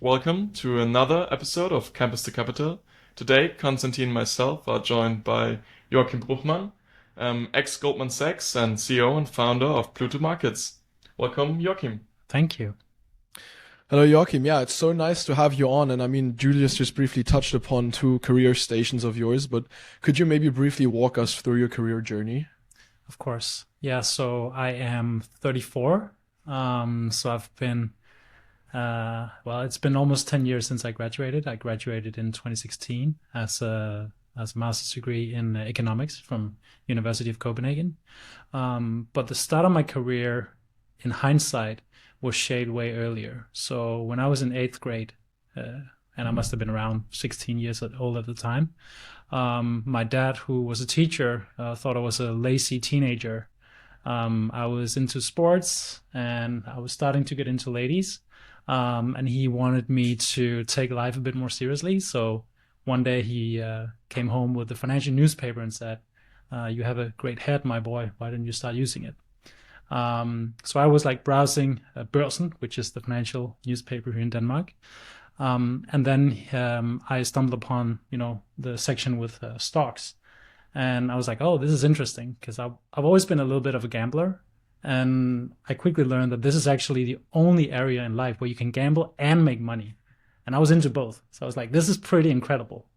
welcome to another episode of Campus to Capital. Today, Konstantin and myself are joined by Joakim Bruchmann, ex-Goldman Sachs and CEO and founder of Pluto.markets. Welcome, Joakim. Thank you. Hello, Joachim. Yeah, it's so nice to have you on. And I mean, Julius just briefly touched upon two career stations of yours, but could you maybe briefly walk us through your career journey? Of course. Yeah, so I am 34. So I've been, it's been almost 10 years since I graduated. I graduated in 2016 as a master's degree in economics from University of Copenhagen. But the start of my career, in hindsight, was shaped way earlier. So when I was in 8th grade, and I must have been around 16 years old at the time, my dad, who was a teacher, thought I was a lazy teenager. I was into sports and I was starting to get into ladies, and he wanted me to take life a bit more seriously. So one day he came home with the financial newspaper and said, "You have a great head, my boy. Why don't you start using it?" So I was like browsing Børsen, which is the financial newspaper here in Denmark. And then I stumbled upon, the section with stocks. And I was like, oh, this is interesting, because I've always been a little bit of a gambler. And I quickly learned that this is actually the only area in life where you can gamble and make money. And I was into both. So I was like, this is pretty incredible.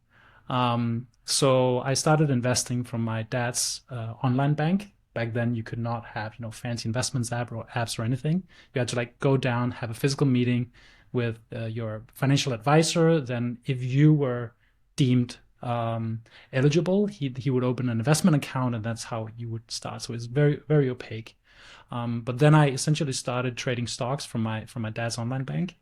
So I started investing from my dad's online bank. Back then, you could not have, fancy investments apps or anything. You had to go down, have a physical meeting with your financial advisor. Then if you were deemed eligible, he would open an investment account, and that's how you would start. So it's very, very opaque. But then I essentially started trading stocks from my dad's online bank.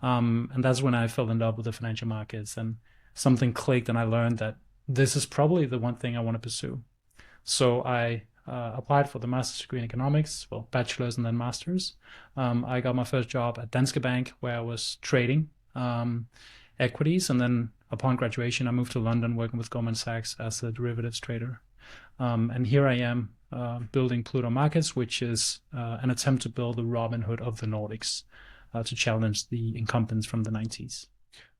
And that's when I fell in love with the financial markets, and something clicked, and I learned that this is probably the one thing I want to pursue. So I applied for the master's degree in economics, bachelor's and then master's. I got my first job at Danske Bank, where I was trading equities. And then upon graduation, I moved to London, working with Goldman Sachs as a derivatives trader. And here I am building Pluto.markets, which is an attempt to build the Robinhood of the Nordics to challenge the incumbents from the 90s.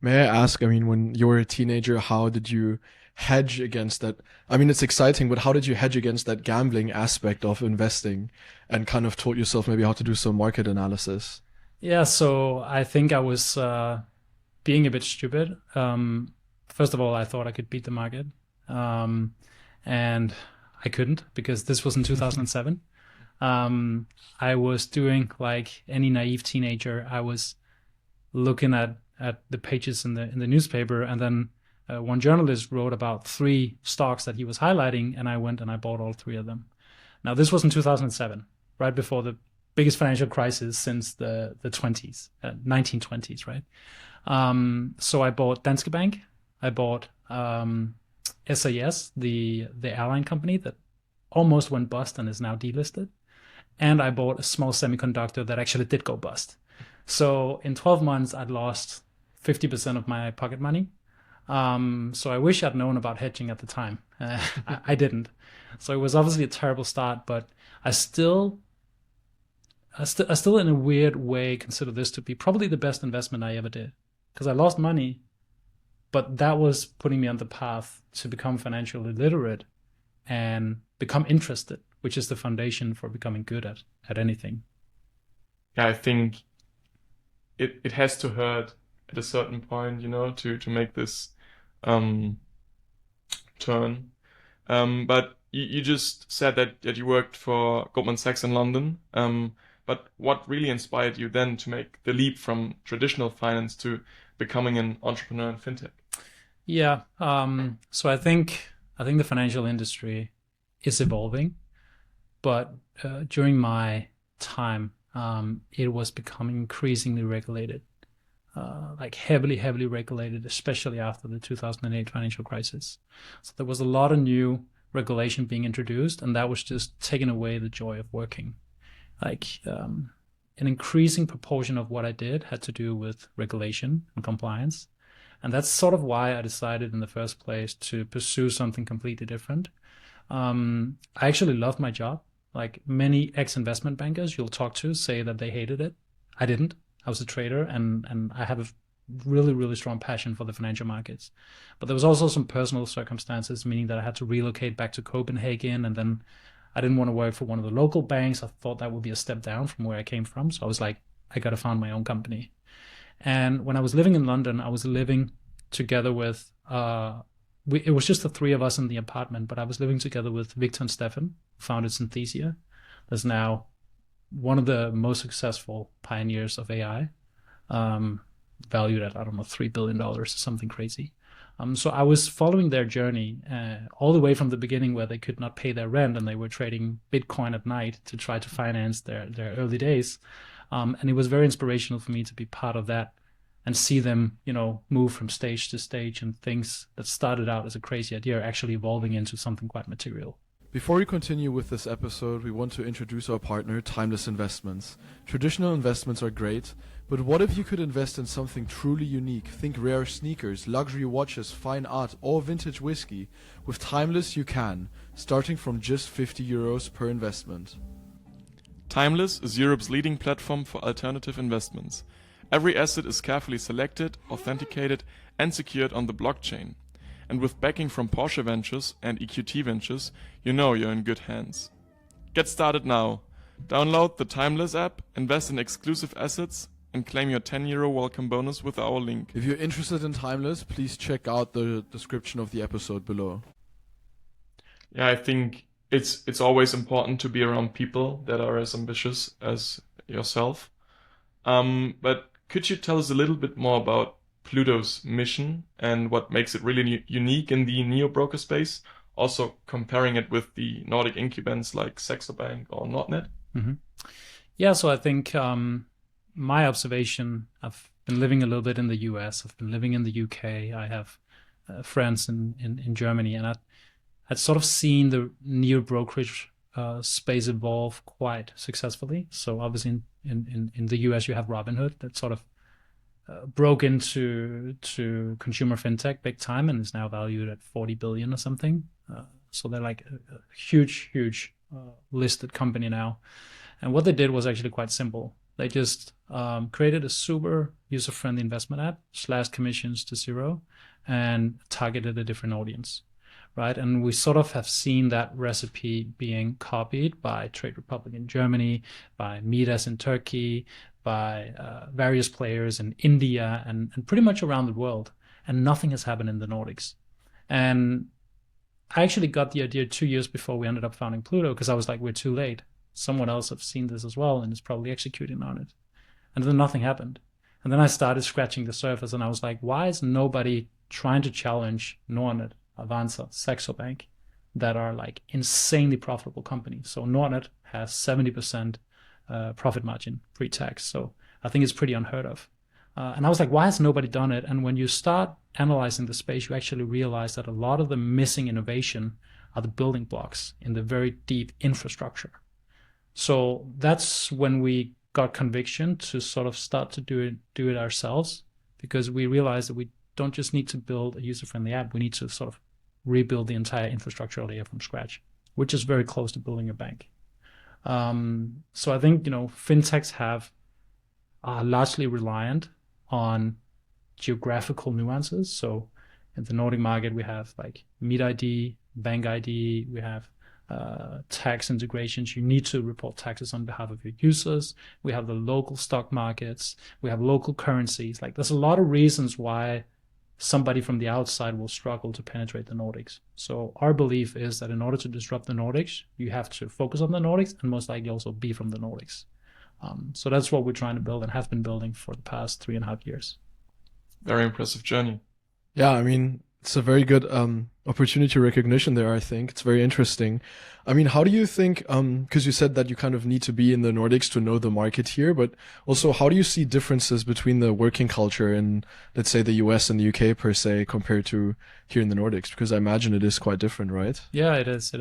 May I ask, when you were a teenager, how did you hedge against that? It's exciting, but how did you hedge against that gambling aspect of investing and kind of taught yourself maybe how to do some market analysis? Yeah, so I think I was being a bit stupid. First of all, I thought I could beat the market. And I couldn't, because this was in 2007. I was doing like any naive teenager. I was looking at the pages in the newspaper, and then one journalist wrote about 3 stocks that he was highlighting, and I went and I bought all 3 of them. Now, this was in 2007, right before the biggest financial crisis since the 20s, 1920s, right? So I bought Danske Bank. I bought SAS, the airline company that almost went bust and is now delisted. And I bought a small semiconductor that actually did go bust. So in 12 months, I'd lost 50% of my pocket money. So I wish I'd known about hedging at the time. I didn't. So it was obviously a terrible start, but I still in a weird way consider this to be probably the best investment I ever did, because I lost money, but that was putting me on the path to become financially literate and become interested, which is the foundation for becoming good at anything. Yeah, I think it has to hurt at a certain point, to make this turn. But you just said that you worked for Goldman Sachs in London. But what really inspired you then to make the leap from traditional finance to becoming an entrepreneur in FinTech? Yeah. So I think the financial industry is evolving, but during my time, it was becoming increasingly regulated. Heavily regulated, especially after the 2008 financial crisis. So there was a lot of new regulation being introduced, and that was just taking away the joy of working. An increasing proportion of what I did had to do with regulation and compliance. And that's sort of why I decided in the first place to pursue something completely different. I actually loved my job. Like many ex-investment bankers you'll talk to say that they hated it. I didn't. I was a trader, and I have really, really strong passion for the financial markets. But there was also some personal circumstances, meaning that I had to relocate back to Copenhagen, and then I didn't want to work for one of the local banks. I thought that would be a step down from where I came from. So I was like, I got to found my own company. And when I was living in London, I was living together with, it was just the three of us in the apartment, but I was living together with Victor and Stefan, who founded Synthesia. That's now one of the most successful pioneers of AI, valued at, I don't know, $3 billion or something crazy. So I was following their journey all the way from the beginning, where they could not pay their rent and they were trading Bitcoin at night to try to finance their early days. And it was very inspirational for me to be part of that and see them, move from stage to stage, and things that started out as a crazy idea are actually evolving into something quite material. Before we continue with this episode, we want to introduce our partner, Timeless Investments. Traditional investments are great, but what if you could invest in something truly unique? Think rare sneakers, luxury watches, fine art, or vintage whiskey. With Timeless you can, starting from just €50 per investment. Timeless is Europe's leading platform for alternative investments. Every asset is carefully selected, authenticated, and secured on the blockchain. And with backing from Porsche Ventures and EQT Ventures, you know you're in good hands. Get started now. Download the Timeless app, invest in exclusive assets, and claim your €10 welcome bonus with our link. If you're interested in Timeless, please check out the description of the episode below. Yeah, I think it's always important to be around people that are as ambitious as yourself. But could you tell us a little bit more about Pluto's mission and what makes it really unique in the neo-broker space? Also comparing it with the Nordic incumbents like Saxo Bank or Nordnet? Mm-hmm. Yeah, so I think my observation, I've been living a little bit in the US, I've been living in the UK, I have friends in Germany, and I'd sort of seen the neo-brokerage space evolve quite successfully. So obviously in the US you have Robinhood that sort of broke into consumer fintech big time and is now valued at 40 billion or something. So they're like a huge listed company now. And what they did was actually quite simple. They just created a super user-friendly investment app, slashed commissions to zero, and targeted a different audience, right? And we sort of have seen that recipe being copied by Trade Republic in Germany, by Midas in Turkey, by various players in India, and pretty much around the world. And nothing has happened in the Nordics. And I actually got the idea 2 years before we ended up founding Pluto, because I was like, we're too late. Someone else has seen this as well and is probably executing on it. And then nothing happened. And then I started scratching the surface and I was like, why is nobody trying to challenge Nordnet, Avanza, Saxo Bank, that are like insanely profitable companies? So Nordnet has 70% profit margin pre-tax. So I think it's pretty unheard of. And I was like, why has nobody done it? And when you start analyzing the space, you actually realize that a lot of the missing innovation are the building blocks in the very deep infrastructure. So that's when we got conviction to sort of start to do it ourselves, because we realized that we don't just need to build a user-friendly app, we need to sort of rebuild the entire infrastructure layer from scratch, which is very close to building a bank. So I think, fintechs are largely reliant on geographical nuances. So in the Nordic market, we have like Meet ID, Bank ID, we have tax integrations. You need to report taxes on behalf of your users. We have the local stock markets. We have local currencies. Like there's a lot of reasons why somebody from the outside will struggle to penetrate the Nordics. So our belief is that in order to disrupt the Nordics, you have to focus on the Nordics and most likely also be from the Nordics. So that's what we're trying to build and have been building for the past 3.5 years. Very impressive journey. Yeah, I mean, it's a very good opportunity recognition there, I think. It's very interesting. I mean, how do you think, because you said that you kind of need to be in the Nordics to know the market here, but also how do you see differences between the working culture in, let's say, the US and the UK per se, compared to here in the Nordics? Because I imagine it is quite different, right? Yeah, it is.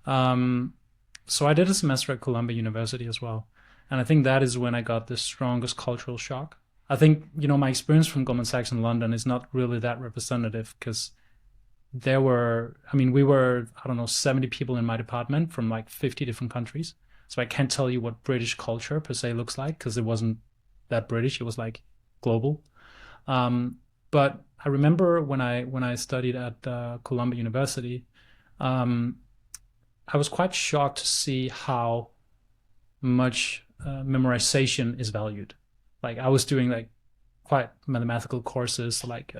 So I did a semester at Columbia University as well. And I think that is when I got the strongest cultural shock. I think, my experience from Goldman Sachs in London is not really that representative, because we were, 70 people in my department from like 50 different countries. So I can't tell you what British culture per se looks like, because it wasn't that British. It was like global. But I remember when I studied at Columbia University, I was quite shocked to see how much memorization is valued. Like I was doing like quite mathematical courses, like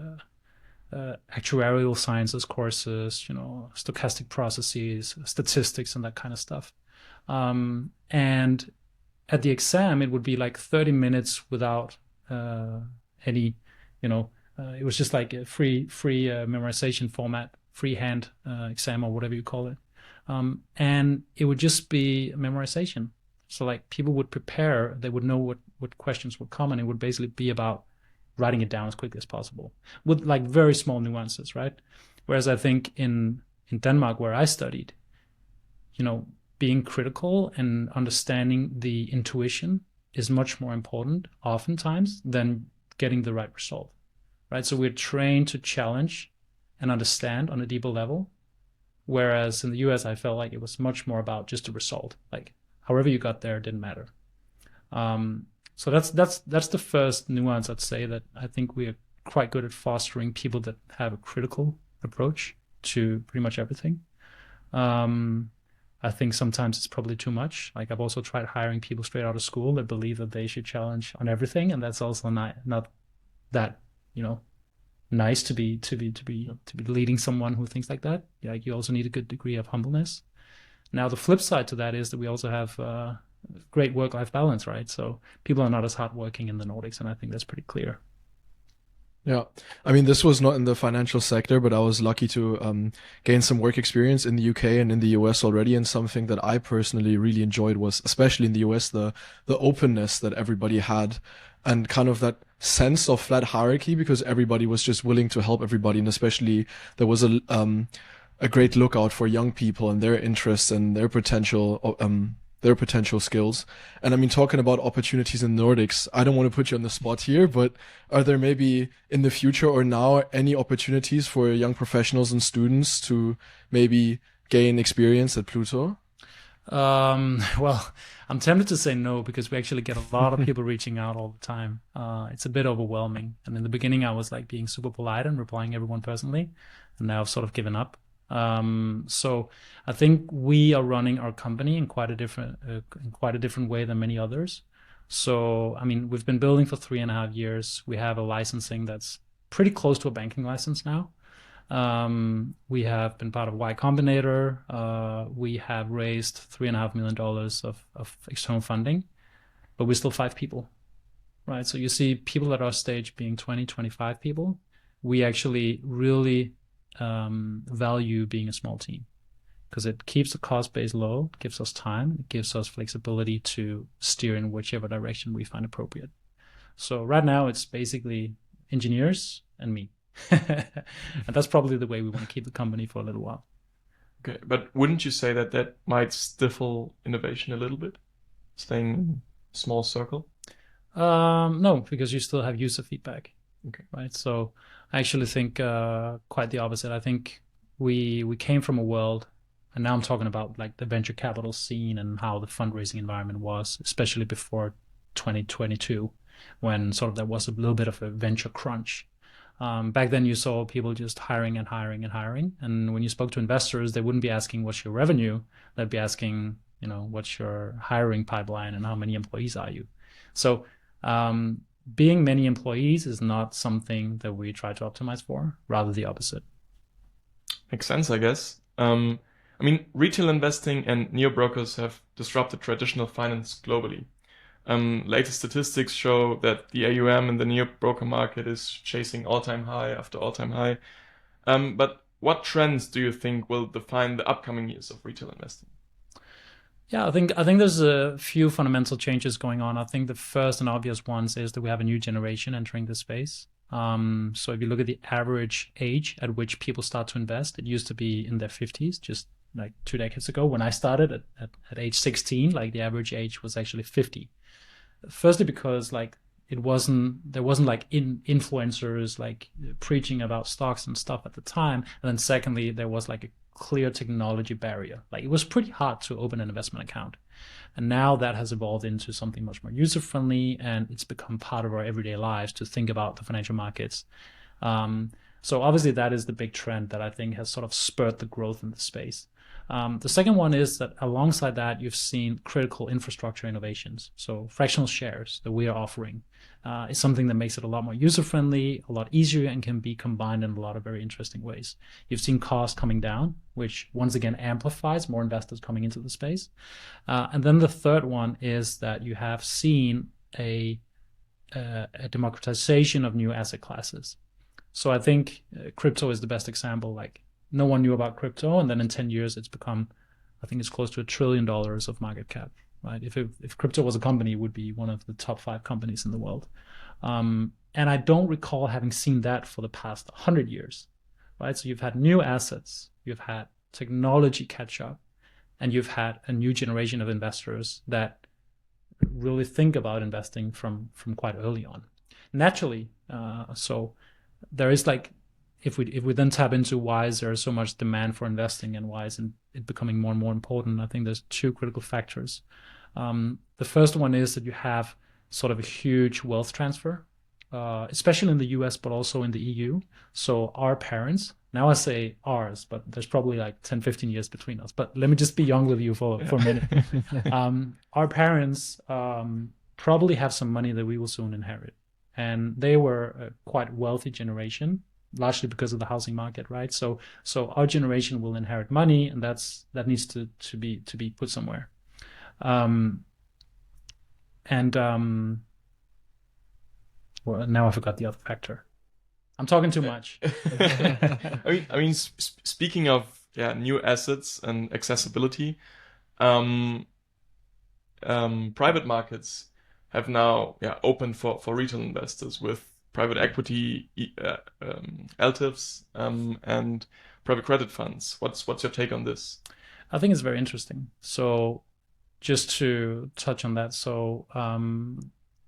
actuarial sciences courses, you know, stochastic processes, statistics, and that kind of stuff. And at the exam, it would be like 30 minutes without any, you know, it was just like a free memorization format, freehand exam or whatever you call it. And it would just be memorization. So like people would prepare, they would know what questions would come, and it would basically be about writing it down as quickly as possible with like very small nuances, right? Whereas I think in Denmark, where I studied, you know, being critical and understanding the intuition is much more important oftentimes than getting the right result, right? So we're trained to challenge and understand on a deeper level. Whereas in the US, I felt like it was much more about just the result. Like however you got there, it didn't matter. So that's the first nuance I'd say, that I think we are quite good at fostering people that have a critical approach to pretty much everything. I think sometimes it's probably too much. Like I've also tried hiring people straight out of school that believe that they should challenge on everything, and that's also not that, you know, nice to be leading someone who thinks like that. Like you also need a good degree of humbleness. Now the flip side to that is that we also have great work-life balance, right? So people are not as hardworking in the Nordics, and I think that's pretty clear. Yeah. I mean, this was not in the financial sector, but I was lucky to gain some work experience in the UK and in the US already. And something that I personally really enjoyed was, especially in the US, the openness that everybody had, and kind of that sense of flat hierarchy, because everybody was just willing to help everybody. And especially there was a great lookout for young people and their interests and their potential skills. And I mean, talking about opportunities in Nordics, I don't want to put you on the spot here, but are there maybe in the future or now any opportunities for young professionals and students to maybe gain experience at Pluto? Well, I'm tempted to say no, because we actually get a lot of people reaching out all the time. It's a bit overwhelming. And in the beginning, I was like being super polite and replying everyone personally, and now I've sort of given up. So I think we are running our company in quite a different way than many others. So, I mean, we've been building for 3.5 years. We have a licensing that's pretty close to a banking license now. We have been part of Y Combinator. We have raised $3.5 million of external funding, but we're still 5 people, right? So you see people at our stage being 20, 25 people. We actually really value being a small team, because it keeps the cost base low, it gives us time, it gives us flexibility to steer in whichever direction we find appropriate. So right now it's basically engineers and me. And that's probably the way we want to keep the company for a little while. Okay, but wouldn't you say that might stifle innovation a little bit, staying in a small circle? No, because you still have user feedback. Okay. Right. So I actually think quite the opposite. I think we came from a world, and now I'm talking about like the venture capital scene and how the fundraising environment was, especially before 2022, when sort of there was a little bit of a venture crunch. Back then you saw people just hiring and hiring and hiring. And when you spoke to investors, they wouldn't be asking what's your revenue. They'd be asking, you know, what's your hiring pipeline and how many employees are you? So being many employees is not something that we try to optimize for, rather the opposite. Makes sense, I guess. I mean, retail investing and neo-brokers have disrupted traditional finance globally. Latest statistics show that the AUM in the neo-broker market is chasing all-time high after all-time high. But what trends do you think will define the upcoming years of retail investing? Yeah, I think there's a few fundamental changes going on. I think the first and obvious ones is that we have a new generation entering the space. So if you look at the average age at which people start to invest, it used to be in their 50s, just like 2 decades ago. When I started at age 16, like the average age was actually 50. Firstly, because like there wasn't like influencers like preaching about stocks and stuff at the time. And then secondly, there was like a clear technology barrier. Like it was pretty hard to open an investment account. And now that has evolved into something much more user-friendly, and it's become part of our everyday lives to think about the financial markets. So obviously that is the big trend that I think has sort of spurred the growth in the space. The second one is that alongside that, you've seen critical infrastructure innovations. So fractional shares that we are offering is something that makes it a lot more user-friendly, a lot easier, and can be combined in a lot of very interesting ways. You've seen costs coming down, which once again amplifies more investors coming into the space. And then the third one is that you have seen a democratization of new asset classes. So I think crypto is the best example. Like no one knew about crypto, and then in 10 years it's become, I think it's close to $1 trillion of market cap. Right? If crypto was a company, it would be one of the top 5 companies in the world. And I don't recall having seen that for the past 100 years. Right? So you've had new assets, you've had technology catch up, and you've had a new generation of investors that really think about investing from quite early on. Naturally, so there is like, if we then tap into why is there so much demand for investing and why is it becoming more and more important, I think there's 2 critical factors. The first one is that you have sort of a huge wealth transfer, especially in the US, but also in the EU. So our parents, now I say ours, but there's probably like 10, 15 years between us. But let me just be young with you for a minute. Our parents probably have some money that we will soon inherit. And they were a quite wealthy generation, largely because of the housing market, right? So our generation will inherit money, and that needs to be put somewhere. Well, now I forgot the other factor. I'm talking too much. I mean, speaking of new assets and accessibility, private markets have now opened for retail investors with private equity, LTIFs, and private credit funds. What's your take on this? I think it's very interesting. So just to touch on that. So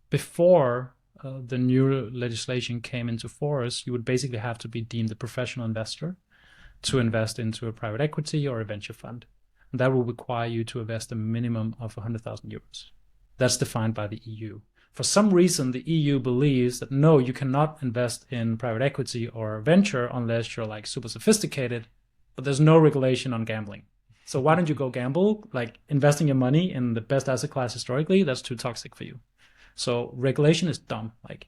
before the new legislation came into force, you would basically have to be deemed a professional investor to invest into a private equity or a venture fund. And that will require you to invest a minimum of 100,000 euros. That's defined by the EU. For some reason, the EU believes that no, you cannot invest in private equity or venture unless you're like super sophisticated, but there's no regulation on gambling. So why don't you go gamble? Like investing your money in the best asset class historically, that's too toxic for you. So regulation is dumb. Like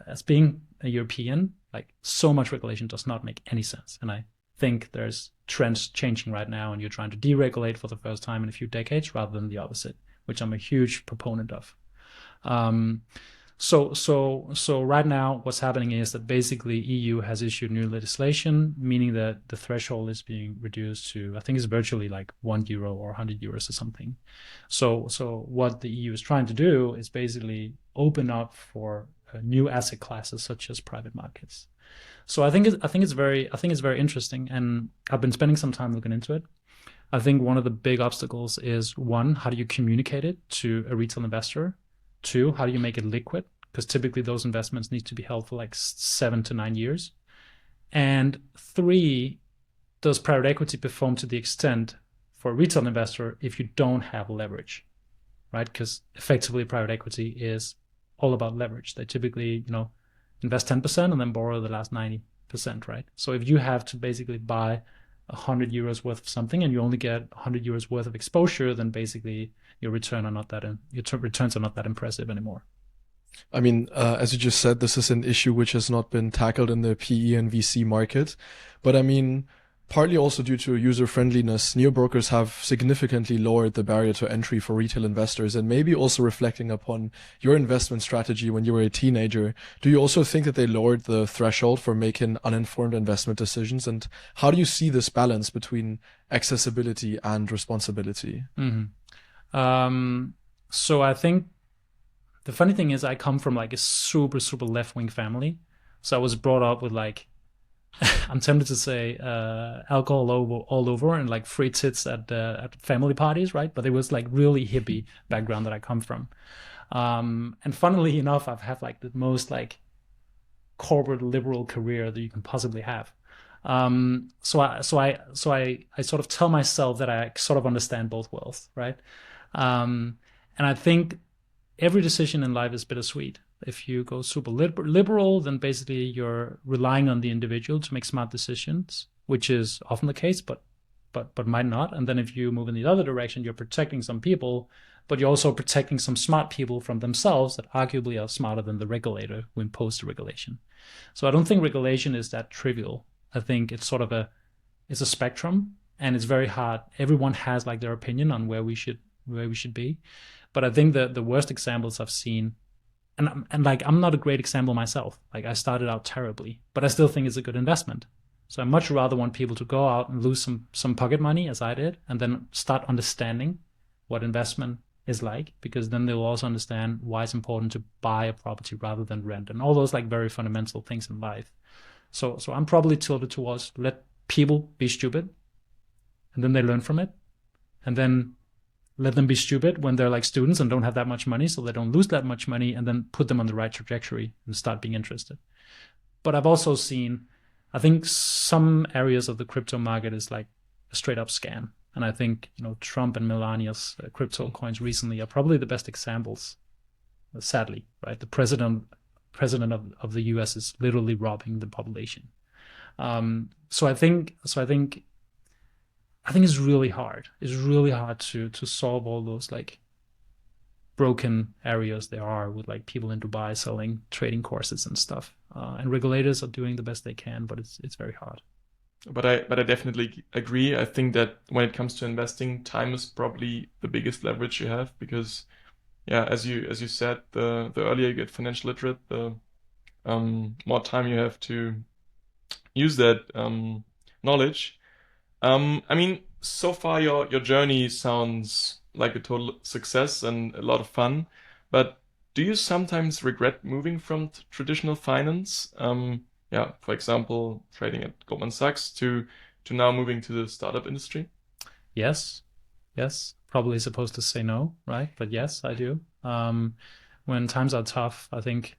as being a European, like so much regulation does not make any sense. And I think there's trends changing right now, and you're trying to deregulate for the first time in a few decades rather than the opposite, which I'm a huge proponent of. So right now what's happening is that basically EU has issued new legislation, meaning that the threshold is being reduced to, I think it's virtually like €1 or 100 euros or something. So what the EU is trying to do is basically open up for new asset classes such as private markets. So I think it's very interesting, and I've been spending some time looking into it. I think one of the big obstacles is, one, how do you communicate it to a retail investor? 2, how do you make it liquid? Because typically those investments need to be held for like 7 to 9 years. And 3, does private equity perform to the extent for a retail investor if you don't have leverage, right? Because effectively private equity is all about leverage. They typically, invest 10% and then borrow the last 90%, right? So if you have to basically buy 100 euros worth of something and you only get 100 euros worth of exposure, then basically your returns are not that impressive anymore. I mean, as you just said, this is an issue which has not been tackled in the PE and VC market. But I mean, partly also due to user friendliness, neobrokers have significantly lowered the barrier to entry for retail investors, and maybe also reflecting upon your investment strategy when you were a teenager. Do you also think that they lowered the threshold for making uninformed investment decisions? And how do you see this balance between accessibility and responsibility? Mm-hmm. So I think the funny thing is I come from like a super, super left-wing family. So I was brought up with like, I'm tempted to say alcohol all over and like free tits at family parties, right? But it was like really hippie background that I come from. And funnily enough, I've had like the most like corporate liberal career that you can possibly have. So I sort of tell myself that I sort of understand both worlds, right? And I think every decision in life is bittersweet. If you go super liberal, then basically you're relying on the individual to make smart decisions, which is often the case, but might not. And then if you move in the other direction, you're protecting some people, but you're also protecting some smart people from themselves that arguably are smarter than the regulator who imposed the regulation. So I don't think regulation is that trivial. I think it's sort of it's a spectrum, and it's very hard. Everyone has like their opinion on where we should be. But I think the worst examples I've seen, and like I'm not a great example myself. Like I started out terribly, but I still think it's a good investment. So I much rather want people to go out and lose some pocket money, as I did, and then start understanding what investment is like, because then they'll also understand why it's important to buy a property rather than rent, and all those like very fundamental things in life. So I'm probably tilted towards let people be stupid, and then they learn from it, and then let them be stupid when they're like students and don't have that much money, so they don't lose that much money, and then put them on the right trajectory and start being interested. But I've also seen, I think some areas of the crypto market is like a straight up scam. And I think, Trump and Melania's crypto coins recently are probably the best examples, sadly, right? The president of the US is literally robbing the population. So I think it's really hard. It's really hard to solve all those like broken areas there are with like people in Dubai selling trading courses and stuff. And regulators are doing the best they can, but it's very hard. But I definitely agree. I think that when it comes to investing, time is probably the biggest leverage you have, because yeah, as you said, the earlier you get financial literate, the more time you have to use that knowledge. I mean, so far your journey sounds like a total success and a lot of fun, but do you sometimes regret moving from traditional finance? Yeah, for example, trading at Goldman Sachs to now moving to the startup industry? Yes. Probably supposed to say no, right? But yes, I do. When times are tough, I think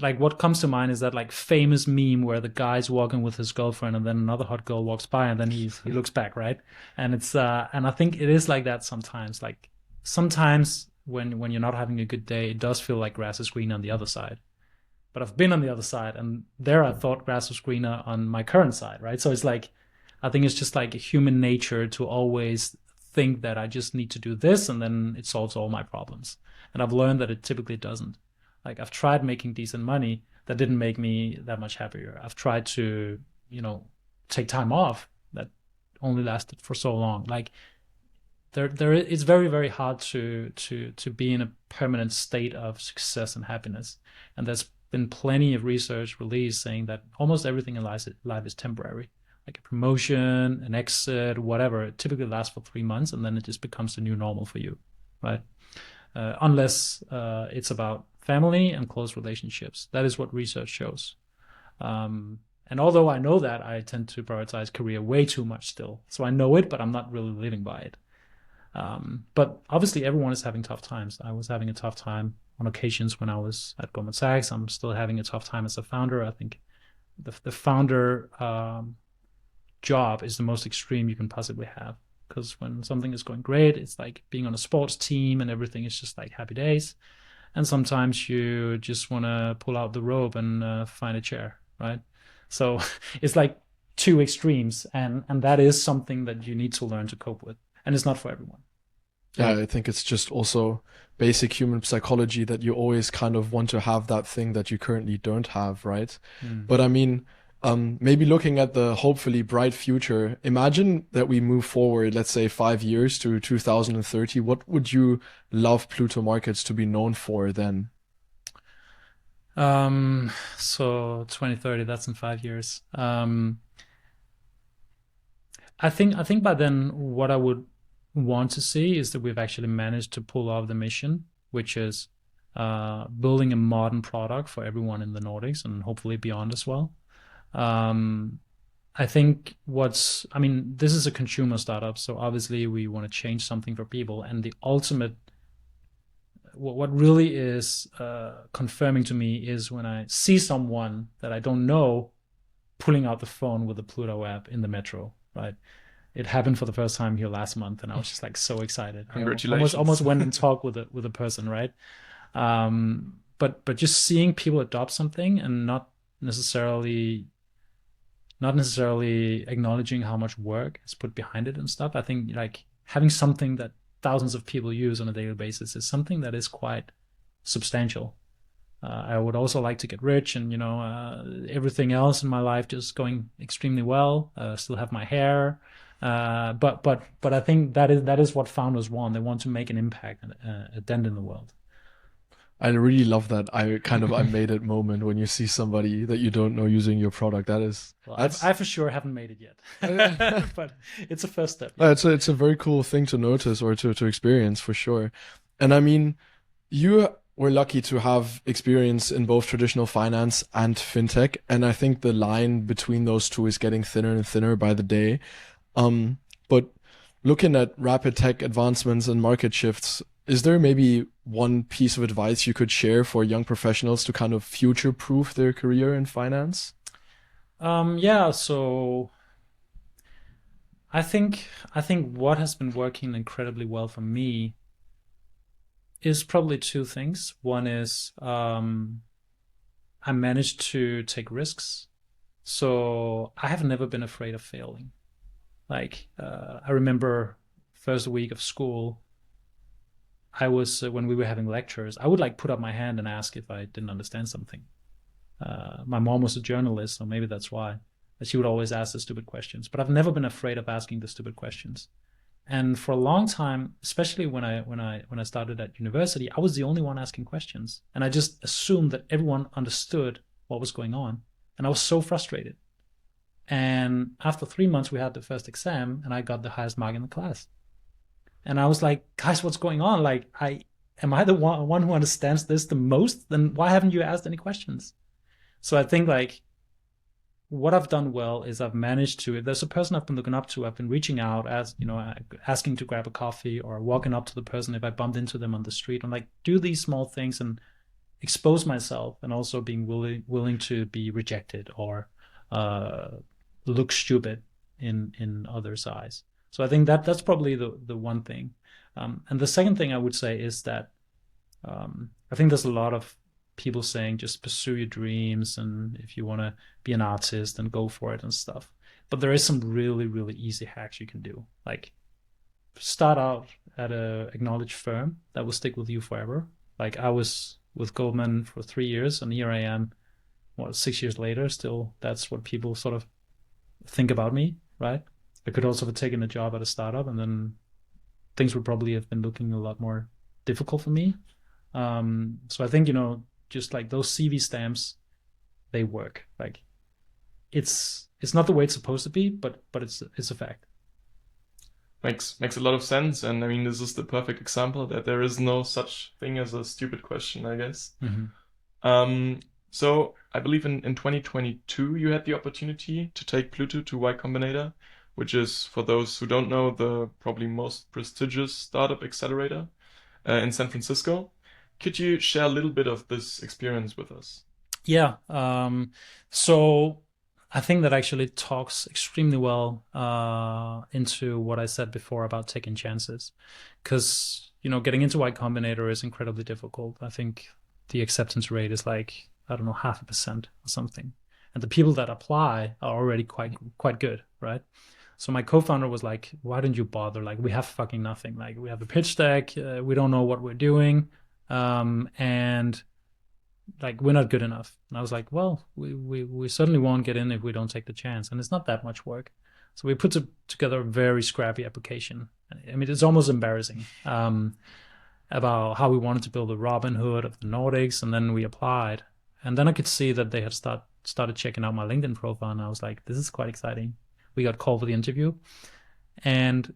like what comes to mind is that like famous meme where the guy's walking with his girlfriend and then another hot girl walks by and then he looks back, right? And it's and I think it is like that sometimes. Like sometimes when you're not having a good day, it does feel like grass is green on the other side. But I've been on the other side, and there I thought grass was greener on my current side, right? So it's like, I think it's just like human nature to always think that I just need to do this and then it solves all my problems. And I've learned that it typically doesn't. Like I've tried making decent money, that didn't make me that much happier. I've tried to, take time off that only lasted for so long. Like it's very, very hard to be in a permanent state of success and happiness. And there's been plenty of research released saying that almost everything in life is temporary. Like a promotion, an exit, whatever, it typically lasts for 3 months and then it just becomes the new normal for you, right? Unless it's about family and close relationships. That is what research shows. And although I know that, I tend to prioritize career way too much still. So I know it, but I'm not really living by it. But obviously everyone is having tough times. I was having a tough time on occasions when I was at Goldman Sachs. I'm still having a tough time as a founder. I think the founder job is the most extreme you can possibly have, because when something is going great, it's like being on a sports team and everything is just like happy days. And sometimes you just want to pull out the rope and find a chair, right? So it's like two extremes, and that is something that you need to learn to cope with, and it's not for everyone. Yeah, I think it's just also basic human psychology that you always kind of want to have that thing that you currently don't have, right? But I mean, maybe looking at the hopefully bright future, imagine that we move forward, let's say 5 years to 2030. What would you love Pluto.markets to be known for then? So 2030, that's in 5 years. I think by then what I would want to see is that we've actually managed to pull off the mission, which is building a modern product for everyone in the Nordics and hopefully beyond as well. I think this is a consumer startup, so obviously we want to change something for people, and the ultimate what really is confirming to me is when I see someone that I don't know pulling out the phone with the Pluto app in the metro, right? It happened for the first time here last month, and I was just like so excited. Congratulations. I almost went and talked with a person, right? But just seeing people adopt something and not necessarily acknowledging how much work is put behind it and stuff. I think like having something that thousands of people use on a daily basis is something that is quite substantial. I would also like to get rich, and everything else in my life just going extremely well. Still have my hair, but I think that is what founders want. They want to make an impact, a dent in the world. I really love that I made it moment when you see somebody that you don't know using your product. I for sure haven't made it yet, but it's a first step. Yeah. It's a very cool thing to notice or to experience for sure. And I mean, you were lucky to have experience in both traditional finance and fintech, and I think the line between those two is getting thinner and thinner by the day. But looking at rapid tech advancements and market shifts, is there maybe one piece of advice you could share for young professionals to kind of future-proof their career in finance? Yeah, so I think what has been working incredibly well for me is probably two things. One is I managed to take risks. So I have never been afraid of failing. Like I remember first week of school, I was when we were having lectures, I would like put up my hand and ask if I didn't understand something. My mom was a journalist, so maybe that's why. She would always ask the stupid questions, but I've never been afraid of asking the stupid questions. And for a long time, especially when I started at university, I was the only one asking questions, and I just assumed that everyone understood what was going on, and I was so frustrated. And after 3 months, we had the first exam, and I got the highest mark in the class. And I was like, guys, what's going on? Like, am I the one who understands this the most? Then why haven't you asked any questions? So I think like what I've done well is I've managed to, if there's a person I've been looking up to, I've been reaching out, asking to grab a coffee or walking up to the person if I bumped into them on the street, and like do these small things and expose myself, and also being willing to be rejected or look stupid in others' eyes. So I think that's probably the one thing. And the second thing I would say is that I think there's a lot of people saying just pursue your dreams, and if you want to be an artist, then go for it and stuff. But there is some really, really easy hacks you can do. Like start out at a acknowledged firm that will stick with you forever. Like I was with Goldman for 3 years, and here I am, 6 years later, still that's what people sort of think about me, right? I could also have taken a job at a startup, and then things would probably have been looking a lot more difficult for me. So I think, just like those CV stamps, they work. Like it's not the way it's supposed to be, but it's a fact. Makes a lot of sense. And I mean, this is the perfect example that there is no such thing as a stupid question, I guess. Mm-hmm. So I believe in 2022, you had the opportunity to take Pluto to Y Combinator, which is, for those who don't know, the probably most prestigious startup accelerator in San Francisco. Could you share a little bit of this experience with us? Yeah. So I think that actually talks extremely well into what I said before about taking chances. Because, getting into Y Combinator is incredibly difficult. I think the acceptance rate is like, I don't know, 0.5% or something. And the people that apply are already quite good, right? So my co-founder was like, why don't you bother? Like, we have fucking nothing. Like, we have a pitch deck. We don't know what we're doing. And like, we're not good enough. And I was like, well, we certainly won't get in if we don't take the chance. And it's not that much work. So we put together a very scrappy application. I mean, it's almost embarrassing about how we wanted to build a Robinhood of the Nordics. And then we applied. And then I could see that they had started checking out my LinkedIn profile. And I was like, this is quite exciting. We got called for the interview. And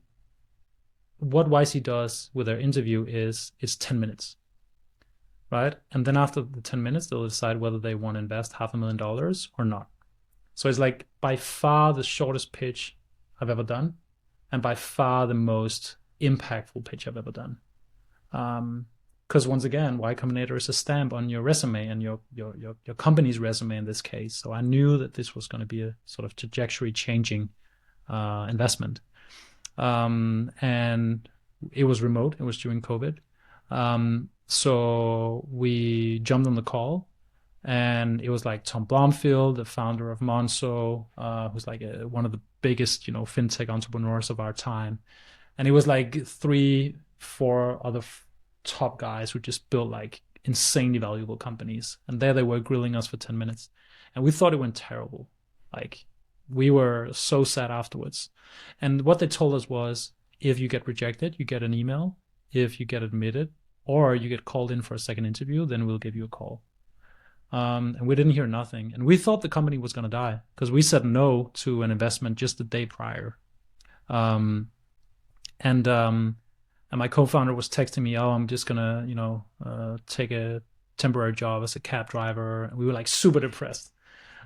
what YC does with their interview is it's 10 minutes, right? And then after the 10 minutes, they'll decide whether they want to invest $500,000 or not. So it's like by far the shortest pitch I've ever done, and by far the most impactful pitch I've ever done. because once again, Y Combinator is a stamp on your resume and your company's resume in this case. So I knew that this was going to be a sort of trajectory changing investment. And it was remote. It was during COVID. So we jumped on the call, and it was like Tom Blomfield, the founder of Monzo, who's like one of the biggest, FinTech entrepreneurs of our time. And it was like 3-4 other top guys who just built like insanely valuable companies. And there they were grilling us for 10 minutes. And we thought it went terrible. Like, we were so sad afterwards. And what they told us was, if you get rejected, you get an email. If you get admitted, or you get called in for a second interview, then we'll give you a call. And we didn't hear nothing. And we thought the company was going to die because we said no to an investment just the day prior. And my co-founder was texting me, "Oh, I'm just going to, take a temporary job as a cab driver." And we were like super depressed.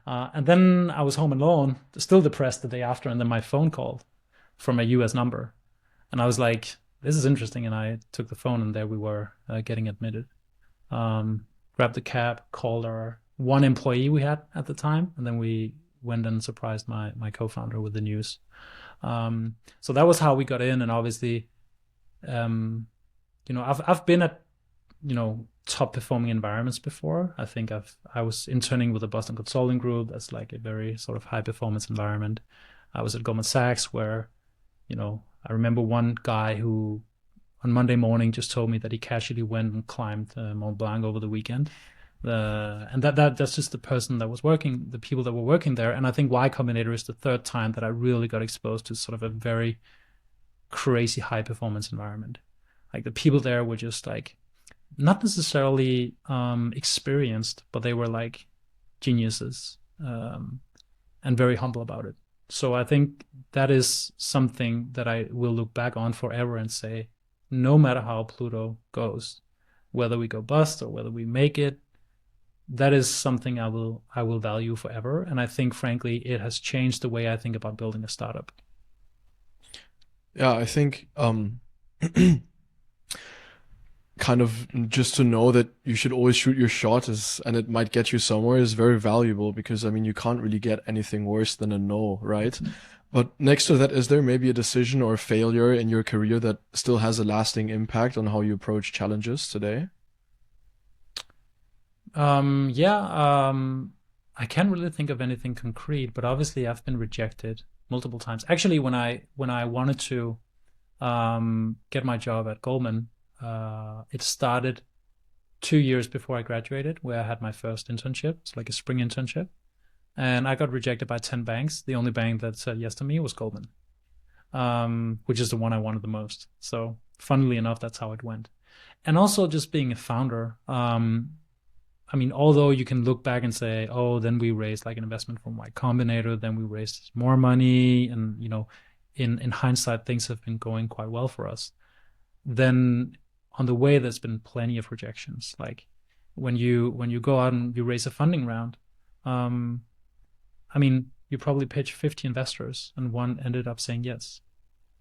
And then I was home alone, still depressed the day after. And then my phone called from a US number. And I was like, this is interesting. And I took the phone, and there we were getting admitted. Grabbed the cab, called our one employee we had at the time, and then we went and surprised my co-founder with the news. So that was how we got in. And obviously, I've been at, top performing environments before. I think I was interning with the Boston Consulting Group. That's like a very sort of high performance environment. I was at Goldman Sachs, where, I remember one guy who on Monday morning just told me that he casually went and climbed Mont Blanc over the weekend. And that's just the person that was working, the people that were working there. And I think Y Combinator is the third time that I really got exposed to sort of a very crazy high performance environment. Like, the people there were just like, not necessarily experienced, but they were like geniuses, and very humble about it. So I think that is something that I will look back on forever and say, no matter how Pluto goes, whether we go bust or whether we make it, that is something I will value forever. And I think, frankly, it has changed the way I think about building a startup. Yeah, I think kind of just to know that you should always shoot your shot and it might get you somewhere is very valuable, because you can't really get anything worse than a no, right? But next to that, is there maybe a decision or a failure in your career that still has a lasting impact on how you approach challenges today? I can't really think of anything concrete, but obviously I've been rejected multiple times. Actually, when I wanted to get my job at Goldman, it started 2 years before I graduated, where I had my first internship. It's like a spring internship. And I got rejected by 10 banks. The only bank that said yes to me was Goldman, which is the one I wanted the most. So funnily enough, that's how it went. And also just being a founder, although you can look back and say, oh, then we raised like an investment from Y Combinator, then we raised more money. And, in hindsight, things have been going quite well for us. Then on the way, there's been plenty of rejections. Like when you go out and you raise a funding round, you probably pitch 50 investors and one ended up saying yes,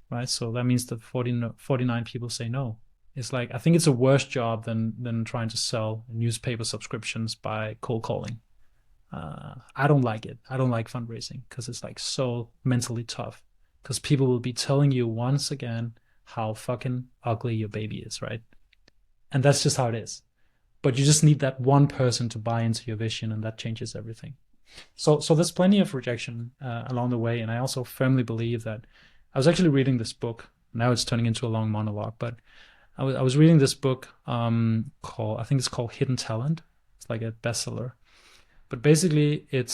right? So that means that 49 people say no. It's like, I think it's a worse job than trying to sell newspaper subscriptions by cold calling. I don't like it. I don't like fundraising because it's like so mentally tough, because people will be telling you once again how fucking ugly your baby is, right? And that's just how it is. But you just need that one person to buy into your vision, and that changes everything. So there's plenty of rejection along the way. And I also firmly believe that I was actually reading this book. Now it's turning into a long monologue, but I was reading this book I think it's called Hidden Talent. It's like a bestseller. But basically it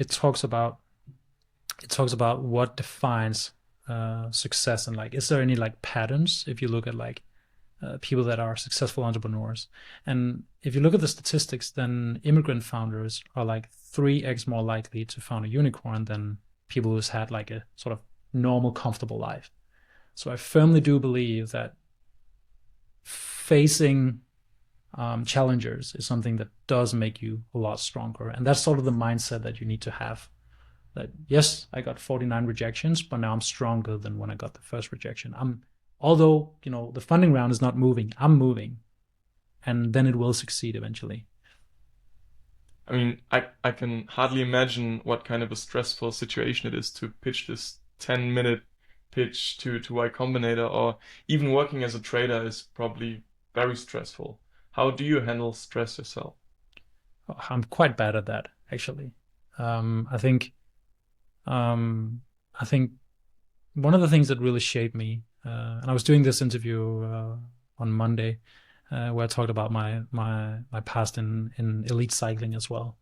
talks about what defines success, and like, is there any like patterns if you look at like people that are successful entrepreneurs. And if you look at the statistics, then immigrant founders are like 3x more likely to found a unicorn than people who's had like a sort of normal, comfortable life. So I firmly do believe that facing challengers is something that does make you a lot stronger. And that's sort of the mindset that you need to have. That, yes, I got 49 rejections, but now I'm stronger than when I got the first rejection. Although, the funding round is not moving, I'm moving. and then it will succeed eventually. I mean, I can hardly imagine what kind of a stressful situation it is to pitch this 10-minute pitch to Y Combinator, or even working as a trader is probably very stressful. How do you handle stress yourself? I'm quite bad at that, actually. I think one of the things that really shaped me, and I was doing this interview on Monday, where I talked about my past in elite cycling as well.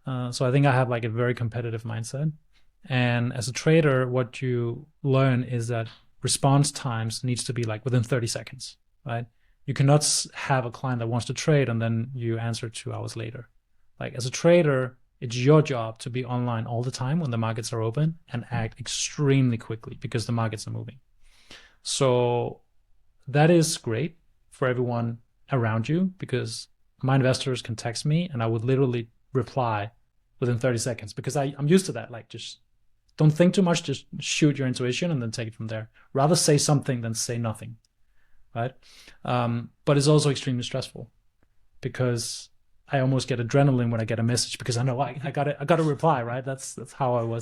So I think I have like a very competitive mindset. And as a trader, what you learn is that response times needs to be like within 30 seconds, right? You cannot have a client that wants to trade and then you answer 2 hours later. Like as a trader, it's your job to be online all the time when the markets are open and act extremely quickly because the markets are moving. So that is great for everyone around you, because my investors can text me and I would literally reply within 30 seconds because I'm used to that. Like, just don't think too much, just shoot your intuition and then take it from there. Rather say something than say nothing, right? But it's also extremely stressful because I almost get adrenaline when I get a message because I know I got to reply, right? That's how I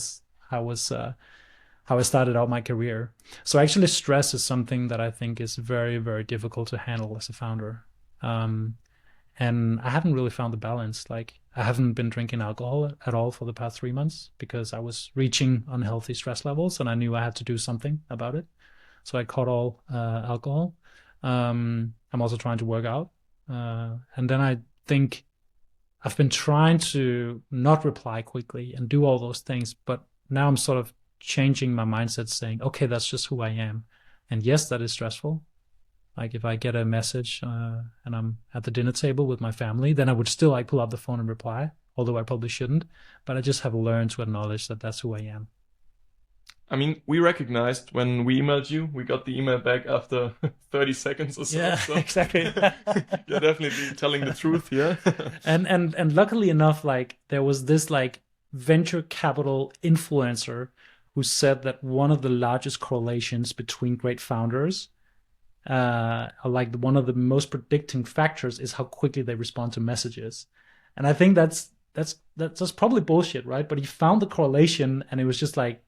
started out my career. So actually, stress is something that I think is very, very difficult to handle as a founder. And I haven't really found the balance. Like, I haven't been drinking alcohol at all for the past 3 months because I was reaching unhealthy stress levels and I knew I had to do something about it. So I cut all alcohol. I'm also trying to work out. And then I think I've been trying to not reply quickly and do all those things, but now I'm sort of changing my mindset, saying, okay, that's just who I am. And yes, that is stressful. Like if I get a message and I'm at the dinner table with my family, then I would still like pull up the phone and reply, although I probably shouldn't. But I just have learned to acknowledge that that's who I am. I mean, we recognized when we emailed you, we got the email back after 30 seconds or so. Yeah, so exactly. You're definitely telling the truth here. and luckily enough, like there was this like venture capital influencer who said that one of the largest correlations between great founders, like one of the most predicting factors, is how quickly they respond to messages. And I think that's probably bullshit, right? But he found the correlation, and it was just like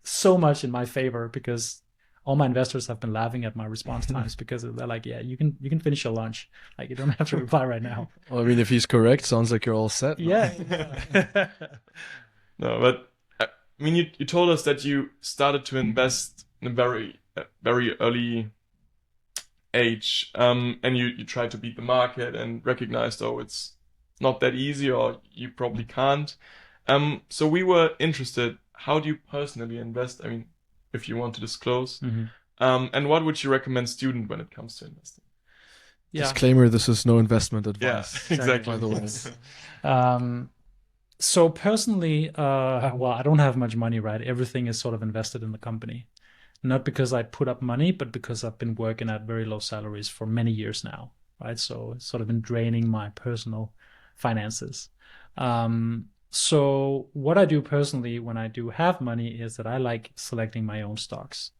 so much in my favor because all my investors have been laughing at my response times because they're like, yeah, you can finish your lunch. Like, you don't have to reply right now. Well, I mean, if he's correct, sounds like you're all set. Yeah. No, but I mean, you told us that you started to invest in a very early age, and you tried to beat the market and recognized, oh, it's not that easy, or you probably can't. So we were interested, how do you personally invest? I mean, if you want to disclose. Mm-hmm. And what would you recommend student when it comes to investing? Yeah. Disclaimer, this is no investment advice. Yeah, exactly. By the way. So personally, well, I don't have much money, right? Everything is sort of invested in the company. Not because I put up money, but because I've been working at very low salaries for many years now, right? So it's sort of been draining my personal finances. So what I do personally when I do have money is that I like selecting my own stocks,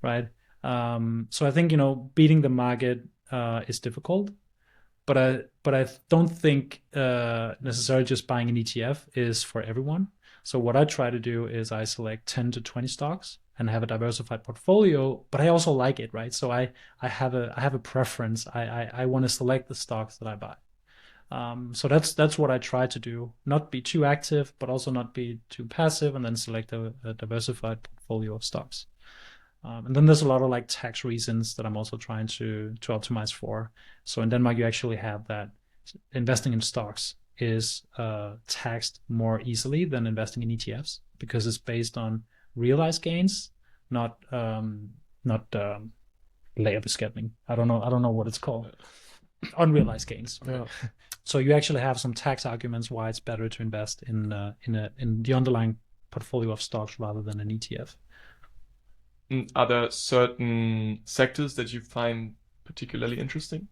right? So I think, beating the market is difficult, but I don't think necessarily just buying an ETF is for everyone. So what I try to do is I select 10 to 20 stocks and have a diversified portfolio, but I also like it, right? So I have a preference. I want to select the stocks that I buy. So that's what I try to do. Not be too active, but also not be too passive, and then select a diversified portfolio of stocks. And then there's a lot of like tax reasons that I'm also trying to optimize for. So in Denmark, you actually have that investing in stocks is taxed more easily than investing in ETFs because it's based on realized gains, not lagerbeskatning. I don't know what it's called. Unrealized gains. Yeah. So you actually have some tax arguments why it's better to invest in the underlying portfolio of stocks rather than an ETF. Are there certain sectors that you find particularly interesting?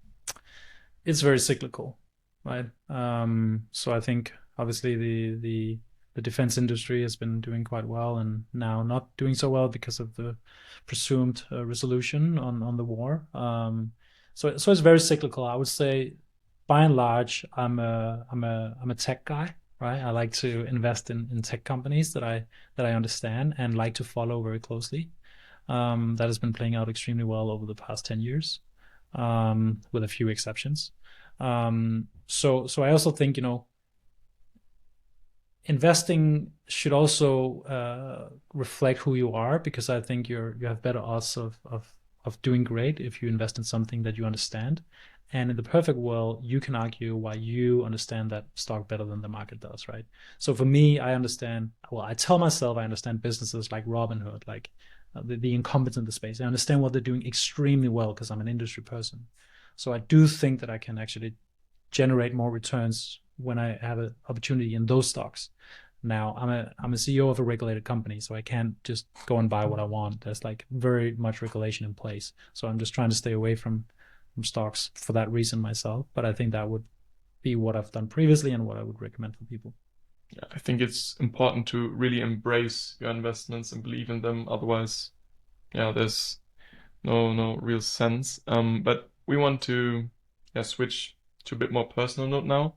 It's very cyclical, right? So I think obviously the defense industry has been doing quite well, and now not doing so well because of the presumed resolution on the war. So it's very cyclical. I would say, by and large, I'm a tech guy, right? I like to invest in tech companies that I understand and like to follow very closely. That has been playing out extremely well over the past 10 years, with a few exceptions. So I also think, investing should also reflect who you are, because I think you have better odds of doing great if you invest in something that you understand. And in the perfect world, you can argue why you understand that stock better than the market does, right? So for me, I tell myself I understand businesses like Robinhood, like the incumbents in the space. I understand what they're doing extremely well because I'm an industry person. So I do think that I can actually generate more returns when I have an opportunity in those stocks. Now I'm a CEO of a regulated company, so I can't just go and buy what I want. There's like very much regulation in place. So I'm just trying to stay away from stocks for that reason myself. But I think that would be what I've done previously and what I would recommend for people. Yeah, I think it's important to really embrace your investments and believe in them. Otherwise, yeah, there's no real sense. But we want to switch to a bit more personal note now.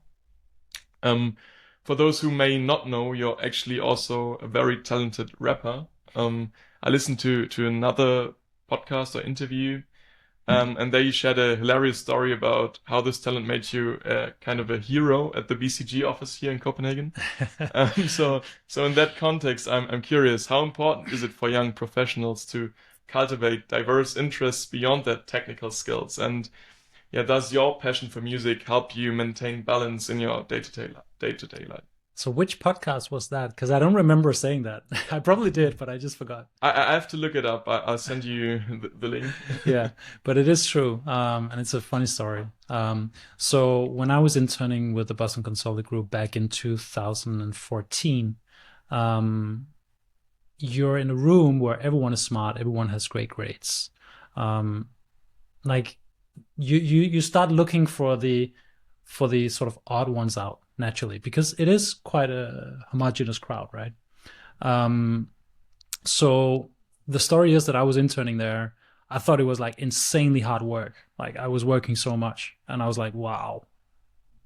For those who may not know, you're actually also a very talented rapper. I listened to another podcast or interview, and there you shared a hilarious story about how this talent made you kind of a hero at the BCG office here in Copenhagen. So in that context, I'm curious, how important is it for young professionals to cultivate diverse interests beyond their technical skills? And yeah, does your passion for music help you maintain balance in your day-to-day life? So which podcast was that? Because I don't remember saying that. I probably did, but I just forgot. I have to look it up. I'll send you the link. Yeah, but it is true. And it's a funny story. So when I was interning with the Boston Consulting Group back in 2014, you're in a room where everyone is smart, everyone has great grades. Like you start looking for the sort of odd ones out naturally, because it is quite a homogeneous crowd, right? So the story is that I was interning there. I thought it was like insanely hard work. Like I was working so much, and I was like, wow,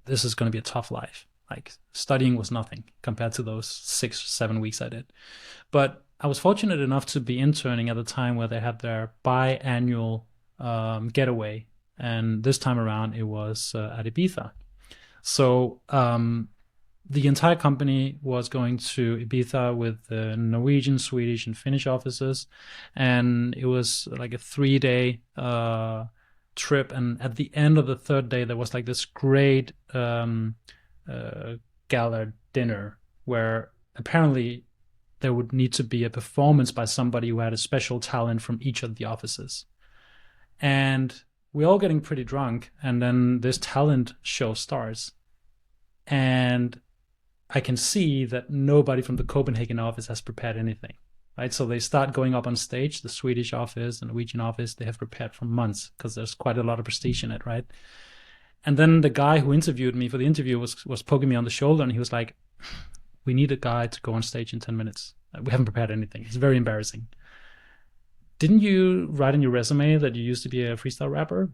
this is going to be a tough life. Like studying was nothing compared to those 6-7 weeks I did. But I was fortunate enough to be interning at the time where they had their biannual getaway. And this time around, it was at Ibiza. So the entire company was going to Ibiza with the Norwegian, Swedish, and Finnish offices. And it was like a 3-day trip. And at the end of the third day, there was like this great gala dinner where apparently there would need to be a performance by somebody who had a special talent from each of the offices. And we're all getting pretty drunk, and then this talent show starts. And I can see that nobody from the Copenhagen office has prepared anything, right? So they start going up on stage. The Swedish office, the Norwegian office, they have prepared for months because there's quite a lot of prestige in it, right? And then the guy who interviewed me for the interview was poking me on the shoulder, and he was like, we need a guy to go on stage in 10 minutes. We haven't prepared anything. It's very embarrassing. Didn't you write in your resume that you used to be a freestyle rapper?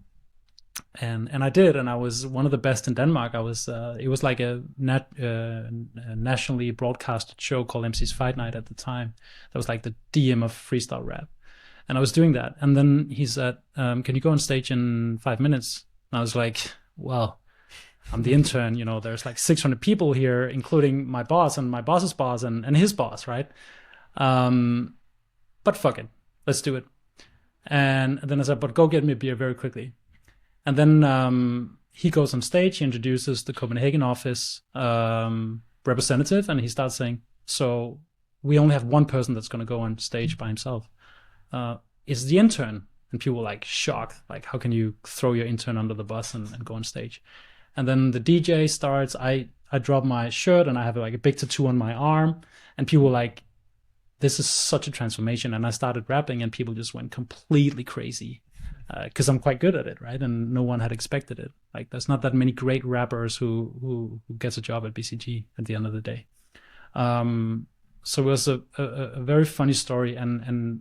And I did, and I was one of the best in Denmark. It was like a nationally broadcasted show called MC's Fight Night at the time. That was like the DM of freestyle rap. And I was doing that. And then he said, can you go on stage in 5 minutes? And I was like, well, I'm the intern, there's like 600 people here, including my boss and my boss's boss and his boss, right? But fuck it, let's do it. And then I said, but go get me a beer very quickly. And then he goes on stage, he introduces the Copenhagen office representative, and he starts saying, so we only have one person that's going to go on stage by himself. It's the intern. And people were like shocked, like, how can you throw your intern under the bus and go on stage? And then the DJ starts, I drop my shirt and I have like a big tattoo on my arm, and people were like, this is such a transformation. And I started rapping and people just went completely crazy. Because I'm quite good at it, right? And no one had expected it. Like, there's not that many great rappers who gets a job at BCG at the end of the day. So it was a very funny story, and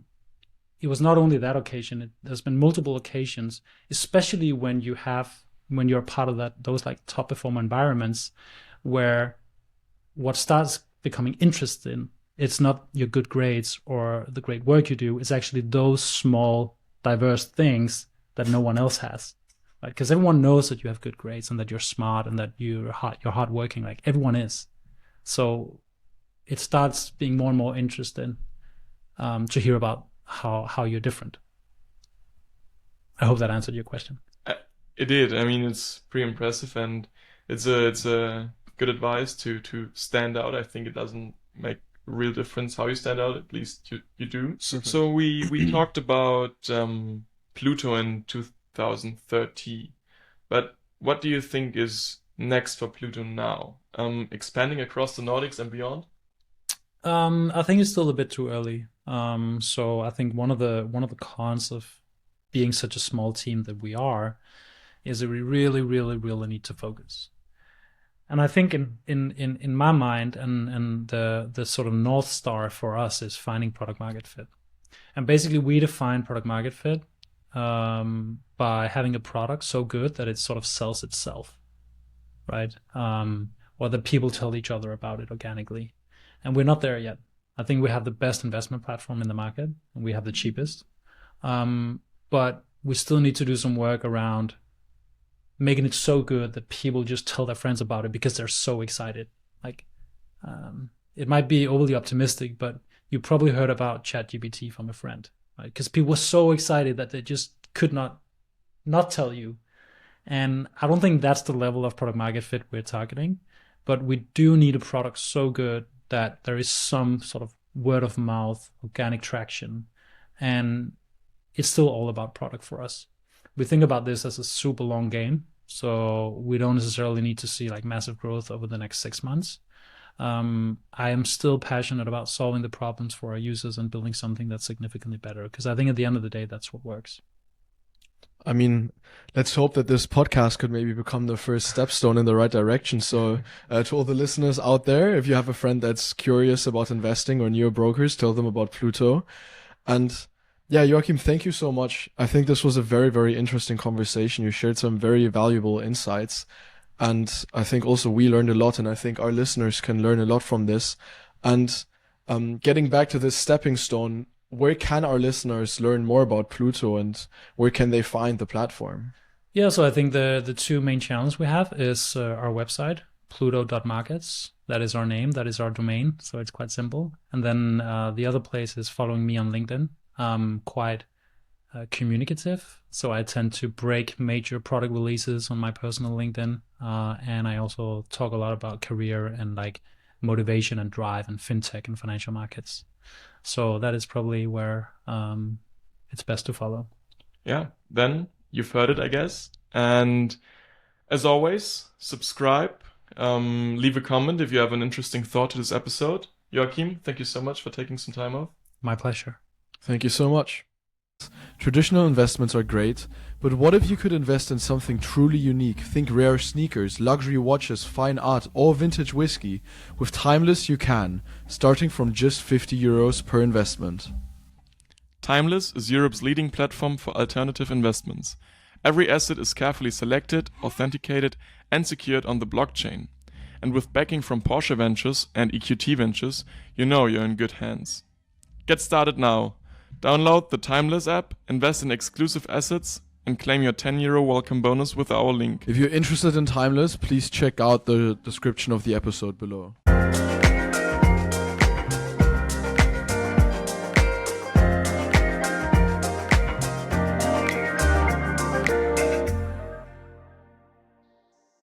it was not only that occasion. There's been multiple occasions, especially when you're part of those like top performer environments, where what starts becoming interesting, it's not your good grades or the great work you do. It's actually those small, diverse things that no one else has, right? Because everyone knows that you have good grades and that you're smart and that you're hardworking. Like everyone is. So it starts being more and more interesting to hear about how you're different. I hope that answered your question. It did. I mean, it's pretty impressive, and it's a good advice to stand out. I think it doesn't make a real difference how you stand out. At least you do. So we talked about Pluto in 2030, but what do you think is next for Pluto now? Expanding across the Nordics and beyond? I think it's still a bit too early. So I think one of the cons of being such a small team that we are is that we really, really, really need to focus. And I think in my mind, and the sort of North Star for us is finding product market fit. And basically we define product market fit by having a product so good that it sort of sells itself, right? Or that people tell each other about it organically. And we're not there yet. I think we have the best investment platform in the market, and we have the cheapest. But we still need to do some work around making it so good that people just tell their friends about it because they're so excited. Like, it might be overly optimistic, but you probably heard about ChatGPT from a friend, right? Because people were so excited that they just could not tell you. And I don't think that's the level of product market fit we're targeting, but we do need a product so good that there is some sort of word of mouth, organic traction, and it's still all about product for us. We think about this as a super long game, so we don't necessarily need to see like massive growth over the next 6 months. I am still passionate about solving the problems for our users and building something that's significantly better, because I think at the end of the day, that's what works. I mean, let's hope that this podcast could maybe become the first stepstone in the right direction. So to all the listeners out there, if you have a friend that's curious about investing or neo brokers, tell them about Pluto. And yeah, Joakim, thank you so much. I think this was a very, very interesting conversation. You shared some very valuable insights. And I think also we learned a lot, and I think our listeners can learn a lot from this. And getting back to this stepping stone, where can our listeners learn more about Pluto, and where can they find the platform? Yeah, so I think the two main channels we have is our website, Pluto.markets. That is our name, that is our domain, so it's quite simple. And then the other place is following me on LinkedIn. I'm quite communicative, so I tend to break major product releases on my personal LinkedIn, and I also talk a lot about career and like motivation and drive and FinTech and financial markets. So that is probably where it's best to follow. Yeah, then you've heard it, I guess. And as always, subscribe, leave a comment if you have an interesting thought to this episode. Joakim, thank you so much for taking some time off. My pleasure. Thank you so much. Traditional investments are great, but what if you could invest in something truly unique? Think rare sneakers, luxury watches, fine art, or vintage whiskey. With Timeless you can, starting from just €50 per investment. Timeless is Europe's leading platform for alternative investments. Every asset is carefully selected, authenticated, and secured on the blockchain. And with backing from Porsche Ventures and EQT Ventures, you know you're in good hands. Get started now. Download the Timeless app, invest in exclusive assets, and claim your €10 welcome bonus with our link. If you're interested in Timeless, please check out the description of the episode below.